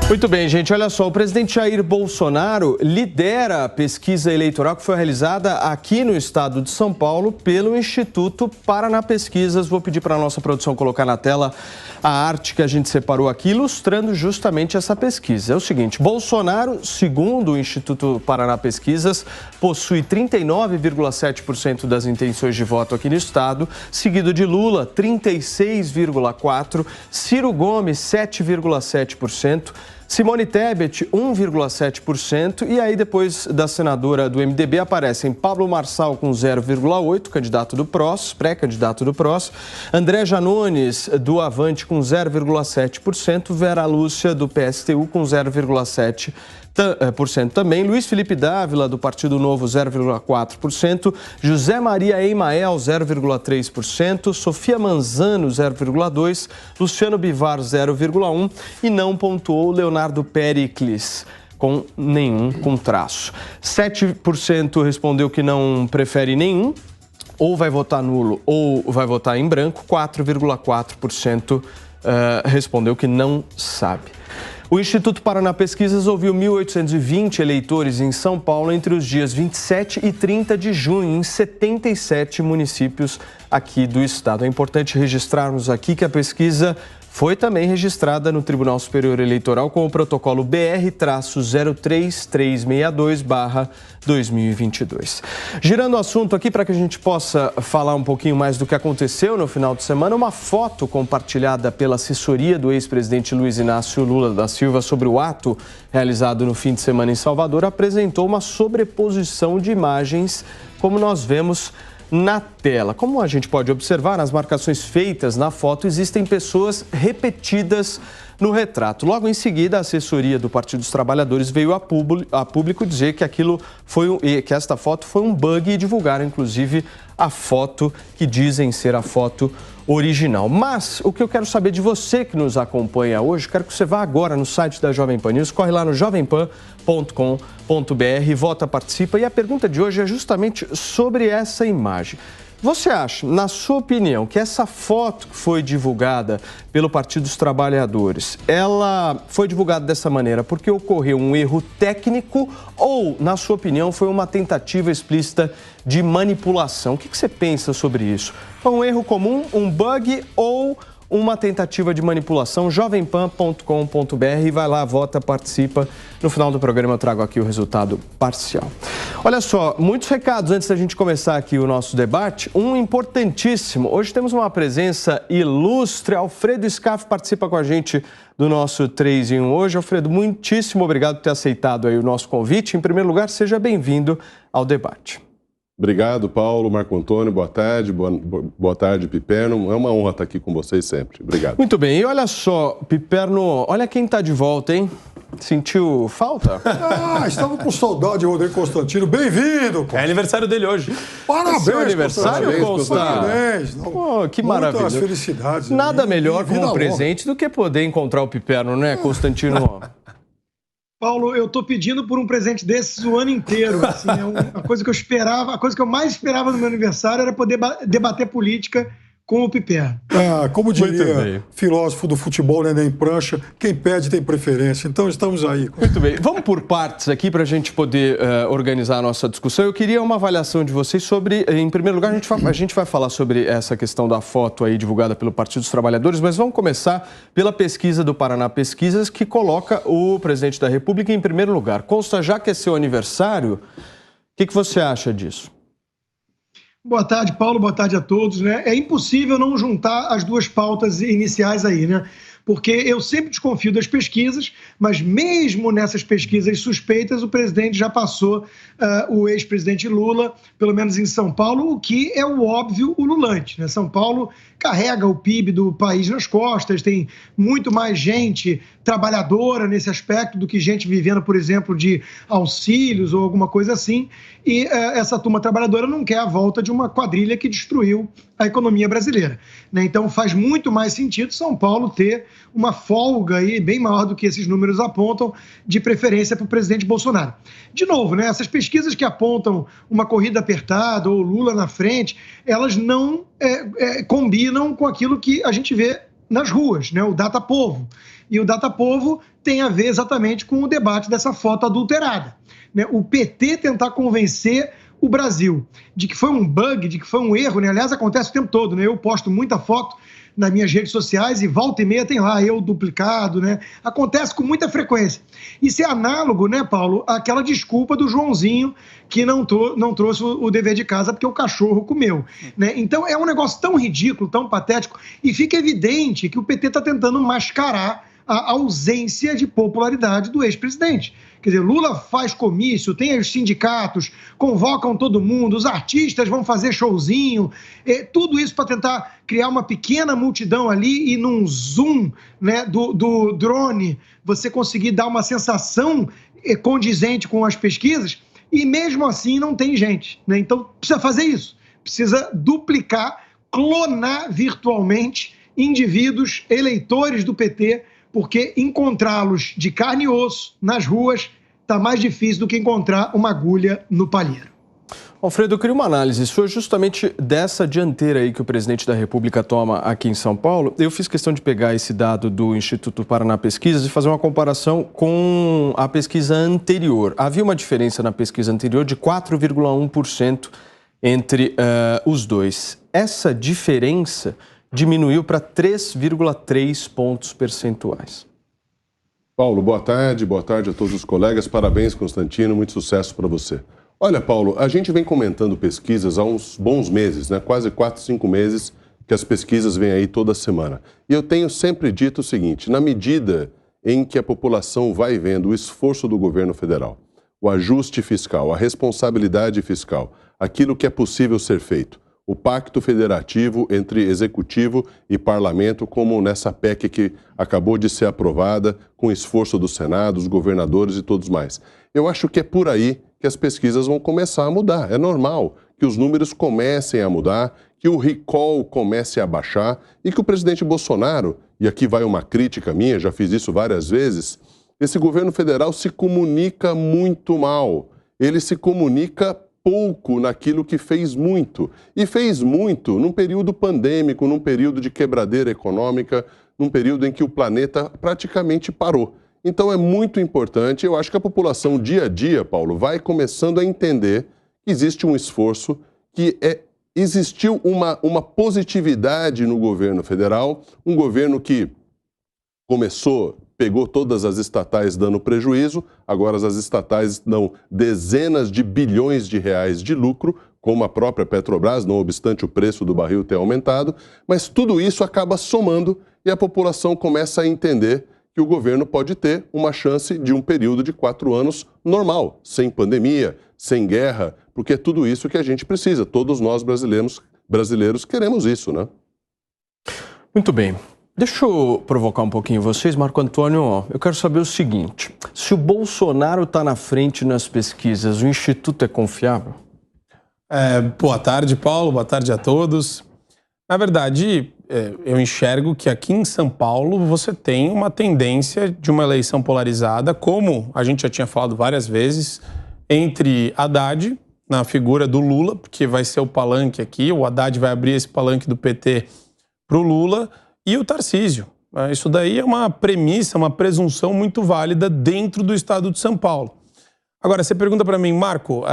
Muito bem, gente. Olha só, o presidente Jair Bolsonaro lidera a pesquisa eleitoral que foi realizada aqui no estado de São Paulo pelo Instituto Paraná Pesquisas. Vou pedir para a nossa produção colocar na tela a arte que a gente separou aqui, ilustrando justamente essa pesquisa. É o seguinte, Bolsonaro, segundo o Instituto Paraná Pesquisas, possui 39,7% das intenções de voto aqui no estado, seguido de Lula, 36,4%, Ciro Gomes, 7,7%, Simone Tebet, 1,7%, e aí depois da senadora do MDB aparecem Pablo Marçal com 0,8%, candidato do PROS, pré-candidato do PROS, André Janones, do Avante, com 0,7%, Vera Lúcia, do PSTU, com 0,7%. Também, Luiz Felipe Dávila, do Partido Novo, 0,4%, José Maria Emael, 0,3%, Sofia Manzano, 0,2%, Luciano Bivar, 0,1% e não pontuou Leonardo Péricles, com nenhum, com traço. 7% respondeu que não prefere nenhum, ou vai votar nulo ou vai votar em branco, 4,4% respondeu que não sabe. O Instituto Paraná Pesquisas ouviu 1.820 eleitores em São Paulo entre os dias 27 e 30 de junho, em 77 municípios aqui do estado. É importante registrarmos aqui que a pesquisa foi também registrada no Tribunal Superior Eleitoral com o protocolo BR-03362/2022. Girando o assunto aqui para que a gente possa falar um pouquinho mais do que aconteceu no final de semana, uma foto compartilhada pela assessoria do ex-presidente Luiz Inácio Lula da Silva sobre o ato realizado no fim de semana em Salvador apresentou uma sobreposição de imagens, como nós vemos na tela. Como a gente pode observar, nas marcações feitas na foto existem pessoas repetidas no retrato. Logo em seguida, a assessoria do Partido dos Trabalhadores veio a público dizer que que esta foto foi um bug e divulgaram, inclusive, a foto que dizem ser a foto original. Mas o que eu quero saber de você que nos acompanha hoje, quero que você vá agora no site da Jovem Pan News, corre lá no jovempan.com.br, vota, participa. E a pergunta de hoje é justamente sobre essa imagem. Você acha, na sua opinião, que essa foto que foi divulgada pelo Partido dos Trabalhadores, ela foi divulgada dessa maneira porque ocorreu um erro técnico ou, na sua opinião, foi uma tentativa explícita de manipulação? O que você pensa sobre isso? Foi um erro comum, um bug ou uma tentativa de manipulação? jovempan.com.br, vai lá, vota, participa. No final do programa eu trago aqui o resultado parcial. Olha só, muitos recados antes da gente começar aqui o nosso debate. Um importantíssimo, hoje temos uma presença ilustre, Alfredo Scaff participa com a gente do nosso 3 em 1 hoje. Alfredo, muitíssimo obrigado por ter aceitado aí o nosso convite. Em primeiro lugar, seja bem-vindo ao debate. Obrigado, Paulo, Marco Antônio, boa tarde, boa tarde, Piperno. É uma honra estar aqui com vocês sempre. Obrigado. Muito bem, e olha só, Piperno, olha quem está de volta, hein? Sentiu falta? Estava com saudade de Rodrigo Constantino. Bem-vindo! É aniversário dele hoje. Parabéns, seu aniversário, Constantino. Parabéns. Que maravilha. Muitas felicidades. Nada melhor como presente do que poder encontrar o Piperno, né, Constantino? Paulo, eu tô pedindo por um presente desses o ano inteiro. Assim, a coisa que eu esperava, a coisa que eu mais esperava no meu aniversário era poder debater política com o Piperno. Como diria filósofo do futebol, né, em prancha, quem pede tem preferência. Então estamos aí. Muito bem. Vamos por partes aqui para a gente poder organizar a nossa discussão. Eu queria uma avaliação de vocês sobre, em primeiro lugar, a gente vai falar sobre essa questão da foto aí divulgada pelo Partido dos Trabalhadores, mas vamos começar pela pesquisa do Paraná Pesquisas, que coloca o presidente da República em primeiro lugar. Consta, já que é seu aniversário, o que você acha disso? Boa tarde, Paulo. Boa tarde a todos, né? É impossível não juntar as duas pautas iniciais aí, né? Porque eu sempre desconfio das pesquisas, mas mesmo nessas pesquisas suspeitas, o presidente já passou o ex-presidente Lula, pelo menos em São Paulo, o que é o óbvio ululante, né? São Paulo carrega o PIB do país nas costas, tem muito mais gente trabalhadora nesse aspecto do que gente vivendo, por exemplo, de auxílios ou alguma coisa assim, e essa turma trabalhadora não quer a volta de uma quadrilha que destruiu a economia brasileira, né? Então faz muito mais sentido São Paulo ter uma folga aí bem maior do que esses números apontam, de preferência para o presidente Bolsonaro. De novo, né, essas pesquisas que apontam uma corrida apertada ou Lula na frente, elas não combinam com aquilo que a gente vê nas ruas, né, o Datapovo. E o Datapovo tem a ver exatamente com o debate dessa foto adulterada, né? O PT tentar convencer o Brasil de que foi um bug, de que foi um erro, né? Aliás, acontece o tempo todo, né? Eu posto muita foto nas minhas redes sociais e volta e meia tem lá eu duplicado, né? Acontece com muita frequência. Isso é análogo, né, Paulo, àquela desculpa do Joãozinho que não trouxe o dever de casa porque o cachorro comeu, né? Então é um negócio tão ridículo, tão patético, e fica evidente que o PT está tentando mascarar a ausência de popularidade do ex-presidente. Quer dizer, Lula faz comício, tem os sindicatos, convocam todo mundo, os artistas vão fazer showzinho, tudo isso para tentar criar uma pequena multidão ali e num zoom, né, do drone você conseguir dar uma sensação condizente com as pesquisas, e mesmo assim não tem gente, né? Então precisa fazer isso, precisa duplicar, clonar virtualmente indivíduos, eleitores do PT, porque encontrá-los de carne e osso nas ruas está mais difícil do que encontrar uma agulha no palheiro. Alfredo, eu queria uma análise sua justamente dessa dianteira aí que o presidente da República toma aqui em São Paulo. Eu fiz questão de pegar esse dado do Instituto Paraná Pesquisas e fazer uma comparação com a pesquisa anterior. Havia uma diferença na pesquisa anterior de 4,1% entre os dois. Essa diferença diminuiu para 3,3 pontos percentuais. Paulo, boa tarde a todos os colegas. Parabéns, Constantino, muito sucesso para você. Olha, Paulo, a gente vem comentando pesquisas há uns bons meses, né? Quase 4, 5 meses que as pesquisas vêm aí toda semana. E eu tenho sempre dito o seguinte, na medida em que a população vai vendo o esforço do governo federal, o ajuste fiscal, a responsabilidade fiscal, aquilo que é possível ser feito, o pacto federativo entre executivo e parlamento, como nessa PEC que acabou de ser aprovada, com esforço do Senado, dos governadores e todos mais. Eu acho que é por aí que as pesquisas vão começar a mudar. É normal que os números comecem a mudar, que o recall comece a baixar e que o presidente Bolsonaro, e aqui vai uma crítica minha, já fiz isso várias vezes, esse governo federal se comunica muito mal. Ele se comunica pouco naquilo que fez muito. E fez muito num período pandêmico, num período de quebradeira econômica, num período em que o planeta praticamente parou. Então é muito importante, eu acho que a população dia a dia, Paulo, vai começando a entender que existe um esforço, que existiu uma positividade no governo federal, um governo que pegou todas as estatais dando prejuízo, agora as estatais dão dezenas de bilhões de reais de lucro, como a própria Petrobras, não obstante o preço do barril ter aumentado, mas tudo isso acaba somando e a população começa a entender que o governo pode ter uma chance de um período de 4 anos normal, sem pandemia, sem guerra, porque é tudo isso que a gente precisa. Todos nós brasileiros queremos isso, né? Muito bem. Deixa eu provocar um pouquinho vocês, Marco Antônio. Eu quero saber o seguinte, se o Bolsonaro está na frente nas pesquisas, o Instituto é confiável? Boa tarde, Paulo. Boa tarde a todos. Na verdade, eu enxergo que aqui em São Paulo você tem uma tendência de uma eleição polarizada, como a gente já tinha falado várias vezes, entre Haddad, na figura do Lula, porque vai ser o palanque aqui, o Haddad vai abrir esse palanque do PT para o Lula, e o Tarcísio. Isso daí é uma premissa, uma presunção muito válida dentro do estado de São Paulo. Agora, você pergunta para mim, Marco,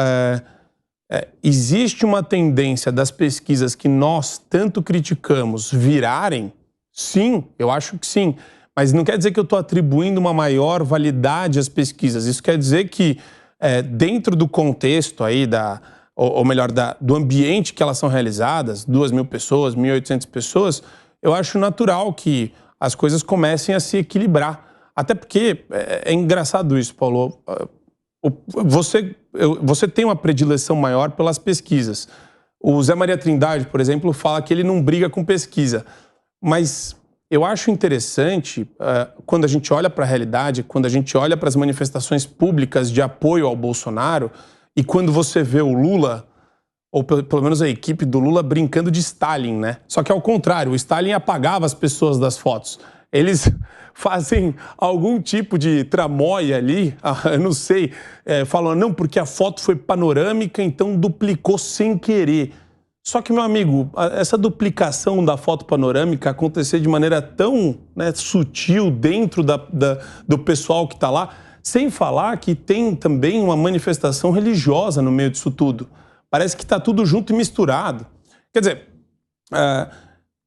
existe uma tendência das pesquisas que nós tanto criticamos virarem? Sim, eu acho que sim. Mas não quer dizer que eu estou atribuindo uma maior validade às pesquisas. Isso quer dizer que dentro do contexto aí do ambiente que elas são realizadas, 2.000 pessoas, 1.800 pessoas, eu acho natural que as coisas comecem a se equilibrar. Até porque é engraçado isso, Paulo. Você tem uma predileção maior pelas pesquisas. O Zé Maria Trindade, por exemplo, fala que ele não briga com pesquisa. Mas eu acho interessante, quando a gente olha para a realidade, quando a gente olha para as manifestações públicas de apoio ao Bolsonaro, e quando você vê o Lula, ou pelo menos a equipe do Lula, brincando de Stalin, né? Só que ao contrário, o Stalin apagava as pessoas das fotos. Eles fazem algum tipo de tramóia ali, eu não sei, falam, não, porque a foto foi panorâmica, então duplicou sem querer. Só que, meu amigo, essa duplicação da foto panorâmica acontecer de maneira tão, né, sutil dentro do pessoal que está lá, sem falar que tem também uma manifestação religiosa no meio disso tudo. Parece que está tudo junto e misturado. Quer dizer,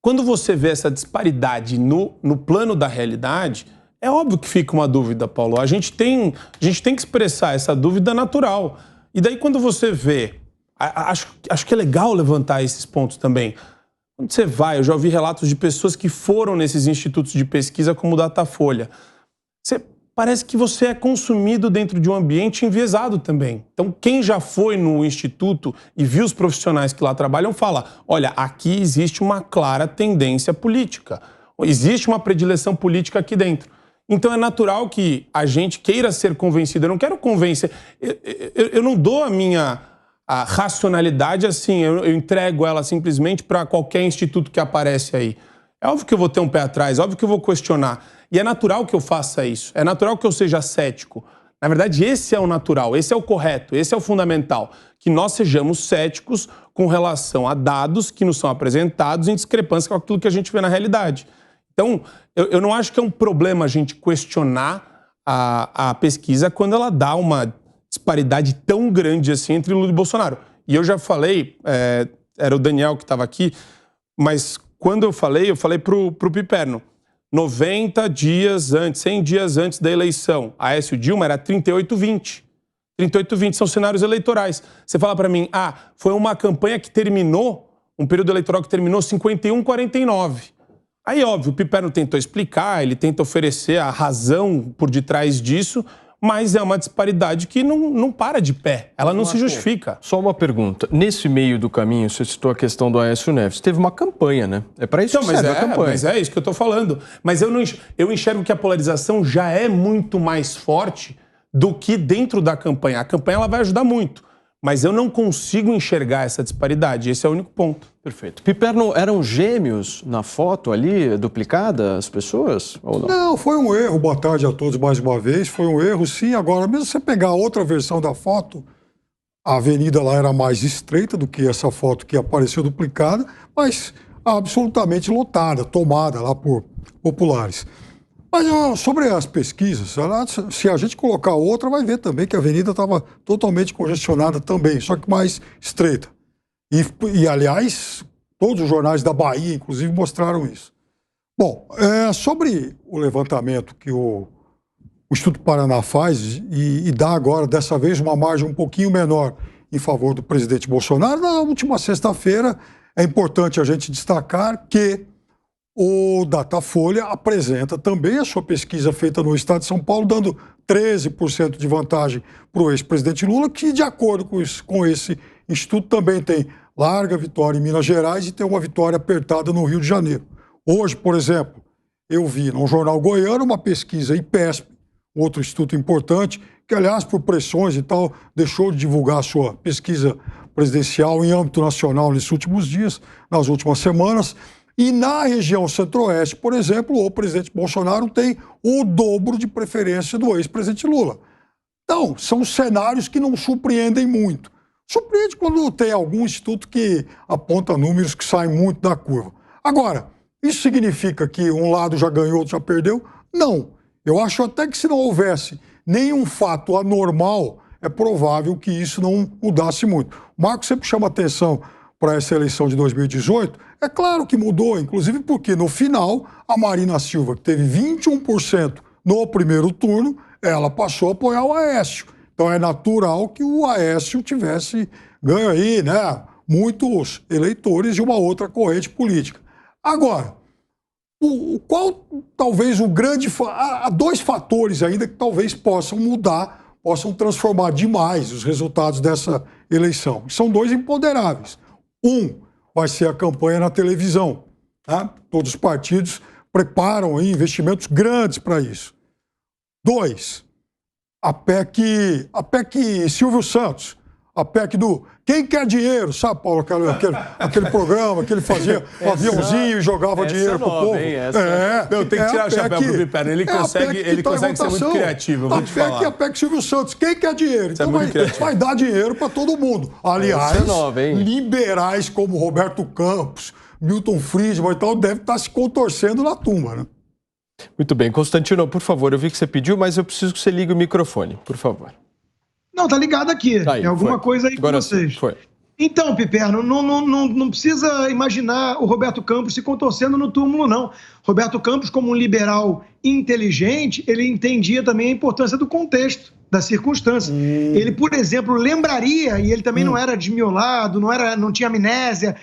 quando você vê essa disparidade no plano da realidade, é óbvio que fica uma dúvida, Paulo. A gente tem que expressar essa dúvida natural. E daí quando você vê, acho que é legal levantar esses pontos também. Quando você vai, eu já ouvi relatos de pessoas que foram nesses institutos de pesquisa como o Datafolha. Parece que você é consumido dentro de um ambiente enviesado também. Então, quem já foi no instituto e viu os profissionais que lá trabalham, fala, olha, aqui existe uma clara tendência política. Existe uma predileção política aqui dentro. Então, é natural que a gente queira ser convencido. Eu não quero convencer. Eu não dou a racionalidade assim, eu entrego ela simplesmente para qualquer instituto que aparece aí. É óbvio que eu vou ter um pé atrás, é óbvio que eu vou questionar. E é natural que eu faça isso, é natural que eu seja cético. Na verdade, esse é o natural, esse é o correto, esse é o fundamental. Que nós sejamos céticos com relação a dados que nos são apresentados em discrepância com aquilo que a gente vê na realidade. Então, eu não acho que é um problema a gente questionar a pesquisa quando ela dá uma disparidade tão grande assim entre Lula e Bolsonaro. E eu já falei, era o Daniel que estava aqui, mas quando eu falei pro Piperno. 90 dias antes, 100 dias antes da eleição, Aécio Dilma era 38-20. 38-20 são cenários eleitorais. Você fala para mim, foi uma campanha que terminou, um período eleitoral que terminou 51-49. Aí, óbvio, o Piperno tentou explicar, ele tenta oferecer a razão por detrás disso, mas é uma disparidade que não para de pé, ela não se justifica. Só uma pergunta, nesse meio do caminho, você citou a questão do Aécio Neves, teve uma campanha, né? É para isso que serve a campanha. Mas é isso que eu estou falando. Mas eu enxergo que a polarização já é muito mais forte do que dentro da campanha. A campanha ela vai ajudar muito, mas eu não consigo enxergar essa disparidade, esse é o único ponto. Perfeito. Piperno, eram gêmeos na foto ali, duplicada as pessoas? Ou não? Não, foi um erro. Boa tarde a todos mais uma vez. Foi um erro, sim. Agora, mesmo você pegar a outra versão da foto, a avenida lá era mais estreita do que essa foto que apareceu duplicada, mas absolutamente lotada, tomada lá por populares. Mas sobre as pesquisas, se a gente colocar outra, vai ver também que a avenida estava totalmente congestionada também, só que mais estreita. E, aliás, todos os jornais da Bahia, inclusive, mostraram isso. Bom, sobre o levantamento que o Instituto Paraná faz e dá agora, dessa vez, uma margem um pouquinho menor em favor do presidente Bolsonaro, na última sexta-feira, é importante a gente destacar que o Datafolha apresenta também a sua pesquisa feita no estado de São Paulo, dando 13% de vantagem para o ex-presidente Lula, que, de acordo com esse instituto, também tem larga vitória em Minas Gerais e tem uma vitória apertada no Rio de Janeiro. Hoje, por exemplo, eu vi no jornal goiano uma pesquisa IPESP, outro instituto importante, que, aliás, por pressões e tal, deixou de divulgar a sua pesquisa presidencial em âmbito nacional nesses últimos dias, nas últimas semanas. E na região centro-oeste, por exemplo, o presidente Bolsonaro tem o dobro de preferência do ex-presidente Lula. Então, são cenários que não surpreendem muito. Surpreende quando tem algum instituto que aponta números que saem muito da curva. Agora, isso significa que um lado já ganhou, outro já perdeu? Não. Eu acho até que se não houvesse nenhum fato anormal, é provável que isso não mudasse muito. O Marco sempre chama atenção para essa eleição de 2018, é claro que mudou, inclusive porque no final a Marina Silva, que teve 21% no primeiro turno, ela passou a apoiar o Aécio. Então é natural que o Aécio tivesse ganho aí, né, muitos eleitores de uma outra corrente política. Agora, qual talvez o grande... Há dois fatores ainda que talvez possam mudar, possam transformar demais os resultados dessa eleição. São dois imponderáveis. Um vai ser a campanha na televisão. Tá? Todos os partidos preparam aí investimentos grandes para isso. 2, a PEC Silvio Santos. A PEC do quem quer dinheiro, sabe, Paulo? Aquele programa que ele fazia um aviãozinho e jogava dinheiro pro povo. Não, tem que tirar o chapéu pro Piperno. Ele consegue ser muito criativo, eu vou te falar. A PEC Silvio Santos, quem quer dinheiro? Então vai dar dinheiro para todo mundo. Aliás, liberais como Roberto Campos, Milton Friedman e tal, devem estar se contorcendo na tumba, né? Muito bem. Constantino, por favor, eu vi que você pediu, mas eu preciso que você ligue o microfone, por favor. Não, tá ligado aqui. Tem alguma coisa aí com vocês. Foi. Então, Piperno, não precisa imaginar o Roberto Campos se contorcendo no túmulo, não. Roberto Campos, como um liberal inteligente, ele entendia também a importância do contexto, das circunstâncias. Ele, por exemplo, lembraria, e ele também não era desmiolado, não tinha amnésia,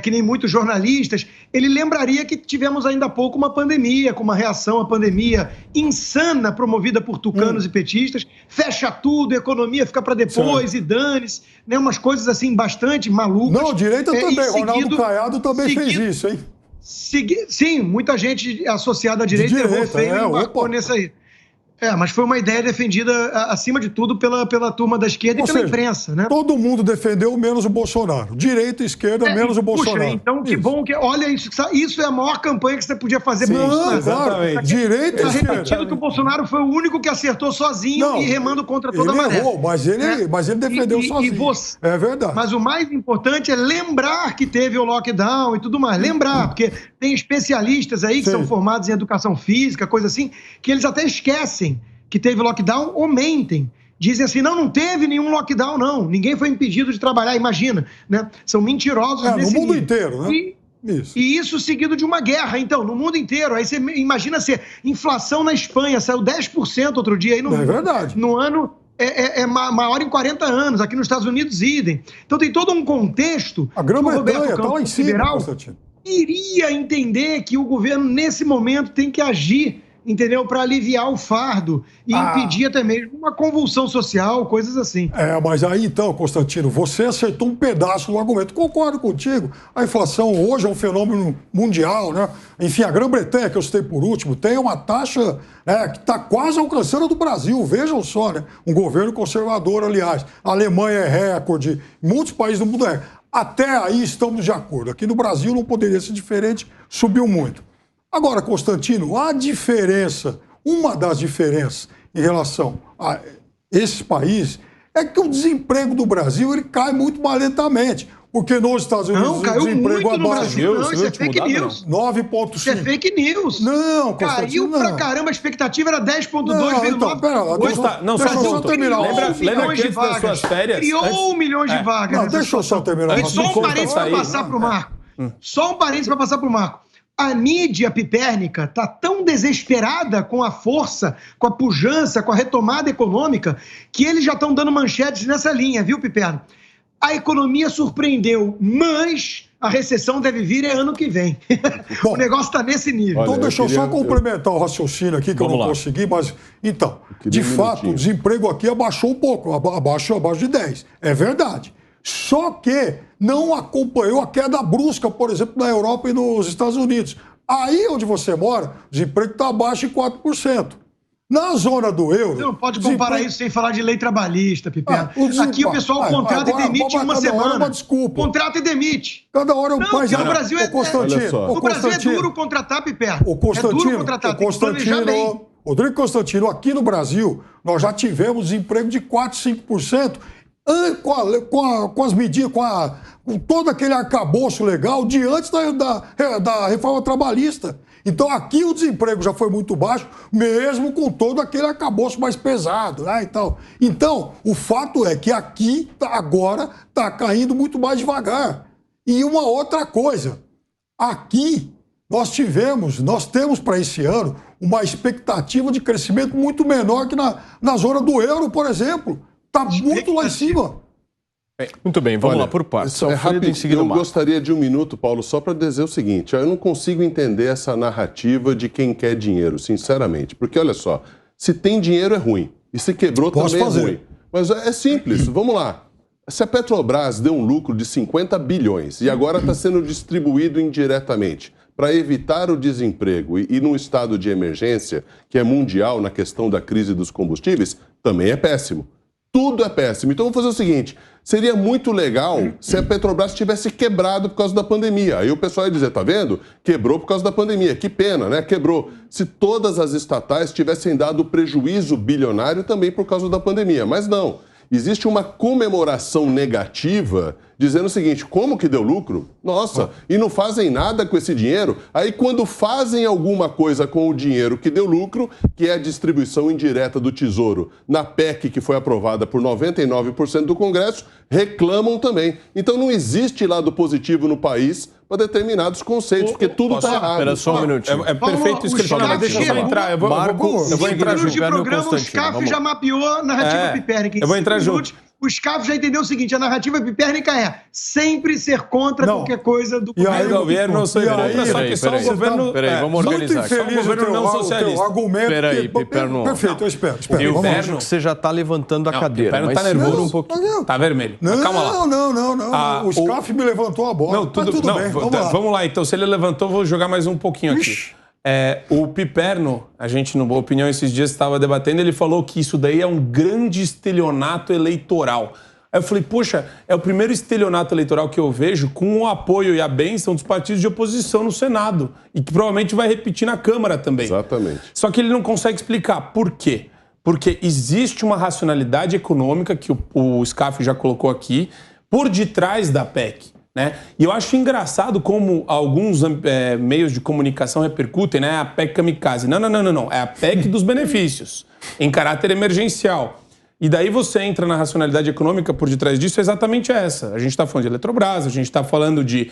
que nem muitos jornalistas, ele lembraria que tivemos ainda há pouco uma pandemia, com uma reação à pandemia insana promovida por tucanos e petistas, fecha tudo, a economia fica para depois e dane-se, né, umas coisas assim bastante malucas. Não, a direita também, Ronaldo Caiado também fez isso, hein? Sim, muita gente associada à direita errou feio e embarcou nessa aí. Mas foi uma ideia defendida, acima de tudo, pela turma da esquerda e pela imprensa, né? Todo mundo defendeu menos o Bolsonaro. Direita e esquerda, menos o Bolsonaro. Então, que bom que... Olha, isso é a maior campanha que você podia fazer. Exatamente. Direita e esquerda. Repetindo que o Bolsonaro foi o único que acertou sozinho e remando contra toda a maré. Ele errou, mas ele defendeu sozinho. É verdade. Mas o mais importante é lembrar que teve o lockdown e tudo mais. Lembrar, porque tem especialistas aí que são formados em educação física, coisa assim, que eles até esquecem que teve lockdown ou mentem. Dizem assim, não teve nenhum lockdown, não. Ninguém foi impedido de trabalhar, imagina, né? São mentirosos nesse no mundo inteiro, né? E isso seguido de uma guerra, então, no mundo inteiro. Aí você imagina ser inflação na Espanha, saiu 10% outro dia. Aí é verdade. No ano é maior em 40 anos. Aqui nos Estados Unidos, idem. Então tem todo um contexto. A Grã-Bretanha está lá em cima, Constantino. Iria entender que o governo, nesse momento, tem que agir, entendeu? Para aliviar o fardo e impedir até mesmo uma convulsão social, coisas assim. Mas aí então, Constantino, você acertou um pedaço do argumento. Concordo contigo. A inflação hoje é um fenômeno mundial, né? Enfim, a Grã-Bretanha, que eu citei por último, tem uma taxa que está quase alcançando a do Brasil. Vejam só, né? Um governo conservador, aliás. A Alemanha é recorde, muitos países do mundo é. Até aí estamos de acordo. Aqui no Brasil não poderia ser diferente, subiu muito. Agora, Constantino, a diferença, uma das diferenças em relação a esses países é que o desemprego do Brasil ele cai muito mais lentamente. Porque nos Estados Unidos o desemprego abaixo. Não, isso é fake news. 9,5. Isso é fake news. Não, Constantino, caiu pra caramba, a expectativa era 10,2, veio 9. Deixa eu só terminar. Lembra que das suas férias? Criou milhões de vagas. Não, deixa eu só terminar. Só um parênteses para passar pro Marco. Só um parênteses para passar pro Marco. A mídia pipérnica está tão desesperada com a força, com a pujança, com a retomada econômica, que eles já estão dando manchetes nessa linha, viu, Piperno? A economia surpreendeu, mas a recessão deve vir ano que vem. Bom, o negócio está nesse nível. Então, deixa eu só complementar o raciocínio aqui, que eu não consegui, mas... Então, de fato, o desemprego aqui abaixou um pouco, abaixo de 10. É verdade. Só que não acompanhou a queda brusca, por exemplo, na Europa e nos Estados Unidos. Aí onde você mora, o desemprego está abaixo de 4%. Na zona do euro... Você não pode comparar isso sem falar de lei trabalhista, Piperno. Aqui o pessoal contrata e demite em uma semana. Contrata e demite. Cada hora... No Brasil no Brasil é duro contratar, Piperno. É duro contratar, tem que planejar bem. Rodrigo Constantino, aqui no Brasil, nós já tivemos desemprego de 4%, 5%, com as medidas, com todo aquele arcabouço legal de antes da reforma trabalhista. Então aqui o desemprego já foi muito baixo, mesmo com todo aquele arcabouço mais pesado, né, e tal. Então, o fato é que aqui agora está caindo muito mais devagar. E uma outra coisa, aqui nós temos para esse ano uma expectativa de crescimento muito menor que na zona do euro, por exemplo. Está muito lá em cima. Muito bem, vamos lá por partes. Eu gostaria de um minuto, Paulo, só para dizer o seguinte. Eu não consigo entender essa narrativa de quem quer dinheiro, sinceramente. Porque, olha só, se tem dinheiro é ruim. E se quebrou também é ruim. Mas é simples, vamos lá. Se a Petrobras deu um lucro de 50 bilhões e agora está sendo distribuído indiretamente para evitar o desemprego e num estado de emergência, que é mundial na questão da crise dos combustíveis, também é péssimo. Tudo é péssimo. Então, vamos fazer o seguinte, seria muito legal se a Petrobras tivesse quebrado por causa da pandemia. Aí o pessoal ia dizer, tá vendo? Quebrou por causa da pandemia. Que pena, né? Quebrou. Se todas as estatais tivessem dado prejuízo bilionário também por causa da pandemia. Mas não. Existe uma comemoração negativa dizendo o seguinte, como que deu lucro? Nossa, e não fazem nada com esse dinheiro? Aí quando fazem alguma coisa com o dinheiro que deu lucro, que é a distribuição indireta do Tesouro na PEC que foi aprovada por 99% do Congresso, reclamam também. Então não existe lado positivo no país para determinados conceitos, porque tudo está errado. Espera só um minutinho. É perfeito isso que ele falou, mas deixa eu só entrar. Eu vou entrar junto. De programa, o SCAF já mapeou a narrativa pipérnica. Eu vou entrar junto. O SCAF já entendeu o seguinte, a narrativa pipérnica é sempre ser contra qualquer coisa do governo. O governo não sou contra, só que só o governo... Peraí, vamos organizar. Só o governo não socialista. Peraí, Piperno. Perfeito, eu espero. Eu vejo que você já está levantando a cadeira. Piperno tá nervoso um pouquinho. Tá vermelho. Calma lá. Não. O SCAF me levantou a bola. Tudo bem, vamos lá. Então, se ele levantou, vou jogar mais um pouquinho aqui. O Piperno, a gente, no Boa Opinião, esses dias estava debatendo, ele falou que isso daí é um grande estelionato eleitoral. Aí eu falei, poxa, é o primeiro estelionato eleitoral que eu vejo com o apoio e a bênção dos partidos de oposição no Senado. E que provavelmente vai repetir na Câmara também. Exatamente. Só que ele não consegue explicar por quê. Porque existe uma racionalidade econômica, que o SCAF já colocou aqui, por detrás da PEC. Né? E eu acho engraçado como alguns meios de comunicação repercutem, né? A PEC kamikaze. Não. É a PEC dos benefícios, em caráter emergencial. E daí você entra na racionalidade econômica por detrás disso, é exatamente essa. A gente está falando de Eletrobras, a gente está falando de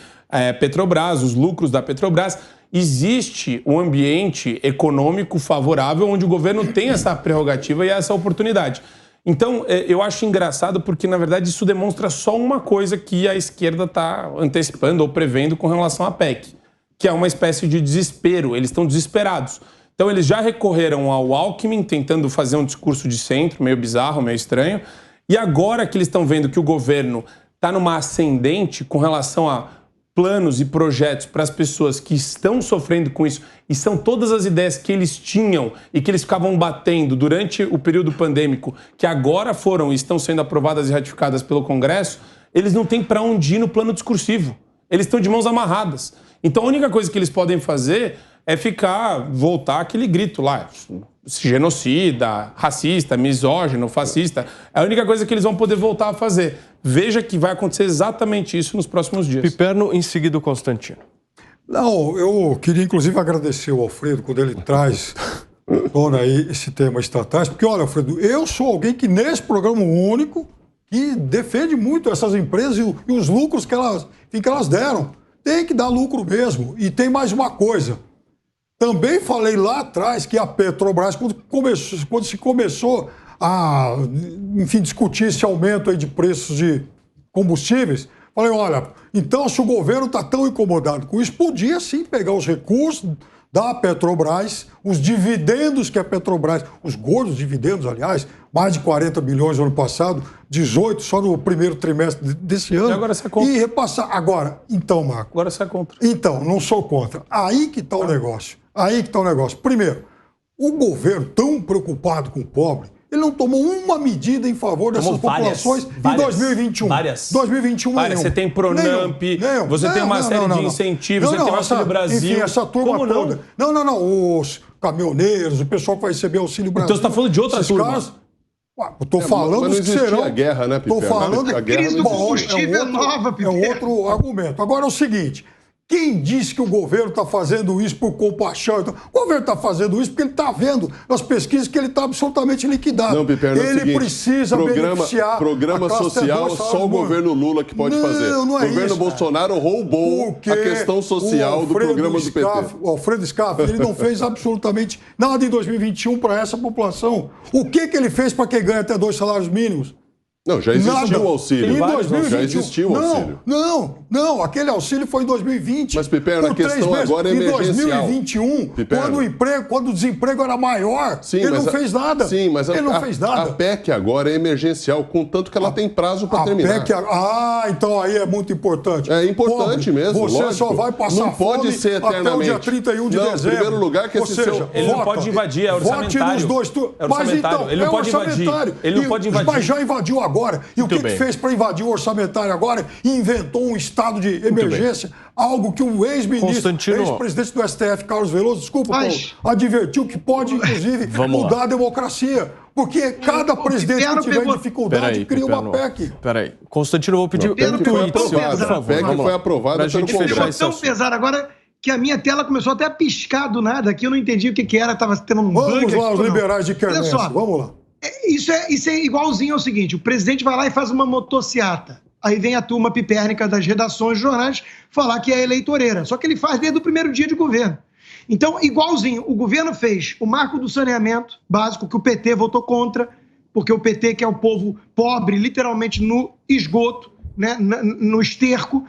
Petrobras, os lucros da Petrobras. Existe um ambiente econômico favorável onde o governo tem essa prerrogativa e essa oportunidade. Então, eu acho engraçado porque, na verdade, isso demonstra só uma coisa que a esquerda está antecipando ou prevendo com relação à PEC, que é uma espécie de desespero. Eles estão desesperados. Então, eles já recorreram ao Alckmin, tentando fazer um discurso de centro, meio bizarro, meio estranho. E agora que eles estão vendo que o governo está numa ascendente com relação a planos e projetos para as pessoas que estão sofrendo com isso, e são todas as ideias que eles tinham e que eles ficavam batendo durante o período pandêmico, que agora foram e estão sendo aprovadas e ratificadas pelo Congresso, eles não têm para onde ir no plano discursivo. Eles estão de mãos amarradas. Então a única coisa que eles podem fazer é voltar aquele grito lá, genocida, racista, misógino, fascista. É a única coisa que eles vão poder voltar a fazer. Veja que vai acontecer exatamente isso nos próximos dias. Piperno, em seguida o Constantino. Não, eu queria inclusive agradecer ao Alfredo quando ele traz aí esse tema estatais, porque olha, Alfredo, eu sou alguém que nesse programa único que defende muito essas empresas e os lucros que elas deram. Tem que dar lucro mesmo. E tem mais uma coisa. Também falei lá atrás que a Petrobras, quando se começou a, enfim, discutir esse aumento aí de preços de combustíveis, falei, olha, então se o governo está tão incomodado com isso, podia sim pegar os recursos da Petrobras, os dividendos que a Petrobras, os gordos dividendos, aliás, mais de 40 bilhões no ano passado, 18 só no primeiro trimestre desse ano. E agora você é contra. E repassar. Agora, então, Marco. Agora você é contra. Então, não sou contra. Aí que está o negócio. Primeiro, o governo, tão preocupado com o pobre, ele não tomou uma medida em favor dessas populações em 2021. 2021 várias. Você tem Pronamp, você tem uma série de incentivos, você tem o Auxílio Brasil. Enfim, essa turma toda. Não. Os caminhoneiros, o pessoal que vai receber Auxílio Brasil. Então você está falando de outra turma. Eu estou falando dos que serão... a guerra, né, Piperno? Estou falando a guerra crise do combustível nova, Piperno. É outro argumento. Agora é o seguinte... Quem disse que o governo está fazendo isso por compaixão? O governo está fazendo isso porque ele está vendo nas pesquisas que ele está absolutamente liquidado. Não, Piperno, ele seguinte, precisa beneficiar... Programa social, só o governo Lula que pode fazer. Não é o governo Bolsonaro roubou a questão social do programa do PT. O Alfredo Scaff, ele não fez absolutamente nada em 2021 para essa população. O que ele fez para quem ganha até 2 salários mínimos? Não, já existiu o auxílio. Em 2021. Já existiu o auxílio. Não, aquele auxílio foi em 2020. Mas, Piperno, a questão agora é emergencial. Em 2021, quando o desemprego era maior, ele não fez nada. Sim, mas ele não fez nada. A PEC agora é emergencial, contanto que ela tem prazo para terminar. Então aí é muito importante. É importante mesmo, Você lógico. só vai passar não pode ser eternamente. até o dia 31 de dezembro. Em primeiro lugar, que ele não pode invadir, é orçamentário. Vote nos dois Mas então, ele não pode invadir. Ele não pode invadir. Mas já invadiu agora. E o que fez para invadir o orçamentário agora? Inventou um estado de emergência, algo que o ex-presidente do STF, Carlos Veloso, Paulo, advertiu que pode, inclusive, mudar a democracia. Porque cada presidente que tiver dificuldade cria uma PEC. Peraí, Constantino, vou pedir um tweet, por favor. A PEC foi aprovada pelo Congresso. Tão pesado agora que a minha tela começou até a piscar do nada aqui, eu não entendi o que era, estava tendo um bug. Vamos lá, os liberais de Quermesse, vamos lá. Isso é igualzinho ao seguinte, o presidente vai lá e faz uma motociata. Aí vem a turma pipérnica das redações de jornais falar que é eleitoreira. Só que ele faz desde o primeiro dia de governo. Então, igualzinho, o governo fez o marco do saneamento básico, que o PT votou contra, porque o PT quer o povo pobre, literalmente no esgoto, né, no esterco.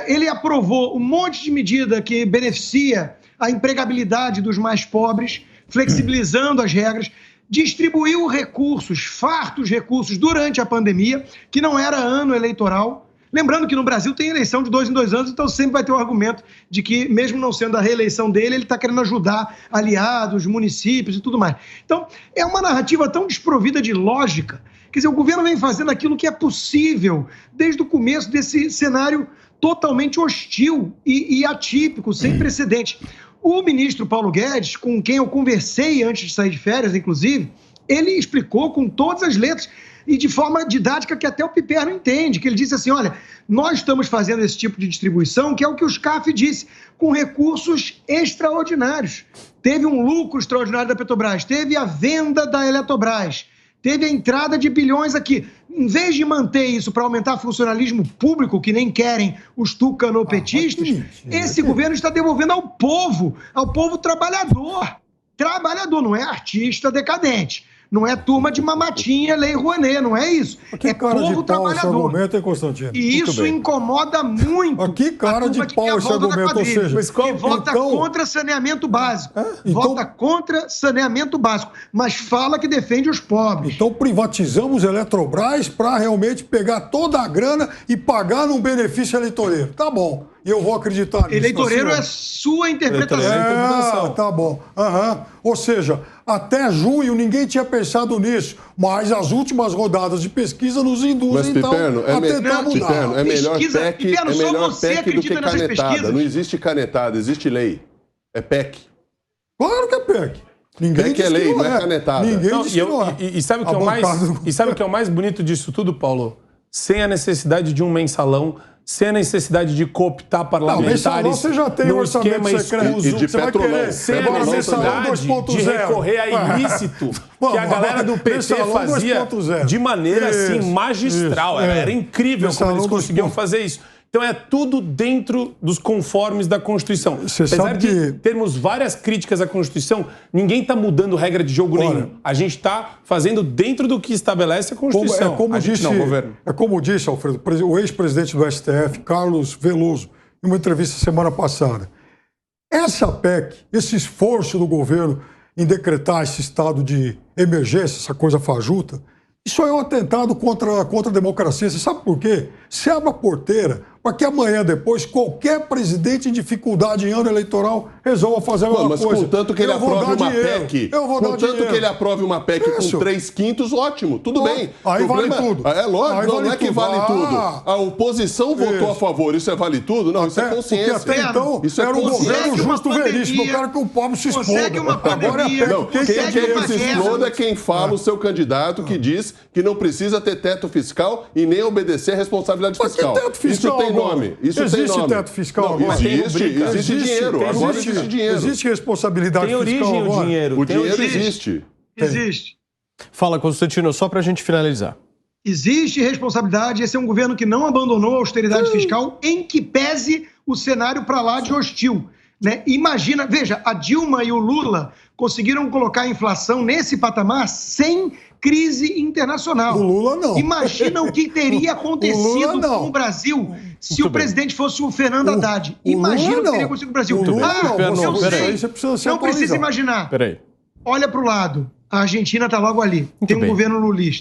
Ele aprovou um monte de medida que beneficia a empregabilidade dos mais pobres, flexibilizando as regras, distribuiu recursos, fartos recursos, durante a pandemia, que não era ano eleitoral. Lembrando que no Brasil tem eleição de 2 em 2 anos, então sempre vai ter o argumento de que, mesmo não sendo a reeleição dele, ele está querendo ajudar aliados, municípios e tudo mais. Então, é uma narrativa tão desprovida de lógica. Quer dizer, o governo vem fazendo aquilo que é possível desde o começo desse cenário totalmente hostil e atípico, sem precedente. O ministro Paulo Guedes, com quem eu conversei antes de sair de férias, inclusive, ele explicou com todas as letras e de forma didática que até o Piperno entende, que ele disse assim, olha, nós estamos fazendo esse tipo de distribuição, que é o que o SCAF disse, com recursos extraordinários. Teve um lucro extraordinário da Petrobras, teve a venda da Eletrobras, teve a entrada de bilhões aqui. Em vez de manter isso para aumentar funcionalismo público, que nem querem os tucanopetistas, esse governo está devolvendo ao povo trabalhador. Trabalhador, não é artista decadente. Não é turma de mamatinha, Lei Rouanet, não é isso. Que é cara povo de pau esse trabalhador. argumento, hein, Constantino? E isso incomoda muito. Que cara de pau esse argumento, ou seja... Que vota contra saneamento básico. Vota contra saneamento básico, mas fala que defende os pobres. Então privatizamos Eletrobras para realmente pegar toda a grana e pagar num benefício eleitoreiro. Tá bom. E eu vou acreditar nisso. Eleitoreiro é sua interpretação. Tá bom. Ou seja, até junho ninguém tinha pensado nisso, mas as últimas rodadas de pesquisa nos induzem, então, a tentar mudar. Piperno, é melhor PEC do que canetada. Não existe canetada, existe lei. É PEC. Claro que é PEC. Ninguém PEC é lei, não é canetada. Ninguém disse que não é. E sabe o que é o mais bonito disso tudo, Paulo? Sem a necessidade de um mensalão, sem a necessidade de cooptar parlamentares você já tem no esquema escuso, e de petrolão. Sem a necessidade de recorrer a ilícito que a galera do PT fazia de maneira assim magistral. Era incrível como eles conseguiam fazer isso. Então é tudo dentro dos conformes da Constituição. Apesar de termos várias críticas à Constituição, ninguém está mudando regra de jogo nenhum. A gente está fazendo dentro do que estabelece a Constituição. É como disse, Alfredo, o ex-presidente do STF, Carlos Veloso, em uma entrevista semana passada. Essa PEC, esse esforço do governo em decretar esse estado de emergência, essa coisa fajuta, isso é um atentado contra a democracia. Você sabe por quê? Se abre a porteira para que amanhã, depois, qualquer presidente em dificuldade em ano eleitoral resolva fazer a mesma coisa. Contanto que ele aprove uma PEC. Contanto que ele aprove uma PEC com 3/5, ótimo, tudo bem. Aí vale tudo. É lógico, não é que vale tudo. A oposição votou a favor, isso é vale tudo? Não, isso é consciência. Porque até então era um governo justo veríssimo, eu quero que o povo se exploda. Agora é não, quem quer que se exploda é quem fala o seu candidato que diz que não precisa ter teto fiscal e nem obedecer a responsabilidade fiscal. Teto fiscal isso tem nome. Isso existe tem nome. Teto fiscal não, agora? Existe dinheiro. Agora existe dinheiro. Existe responsabilidade fiscal agora? Tem origem o dinheiro. O dinheiro existe. Existe. Fala, Constantino, só para a gente finalizar. Existe responsabilidade. Esse é um governo que não abandonou a austeridade fiscal, em que pese o cenário para lá de hostil. Né? Imagina, veja, a Dilma e o Lula conseguiram colocar a inflação nesse patamar sem crise internacional. O Lula não. Imagina o que teria acontecido com o Brasil se o presidente fosse o Fernando Haddad. Imagina o que teria acontecido com o Brasil. O Lula não. Eu sei. Você precisa se Não atualizar. precisa imaginar. Peraí. Olha para o lado. A Argentina está logo ali. Tem um governo lulista.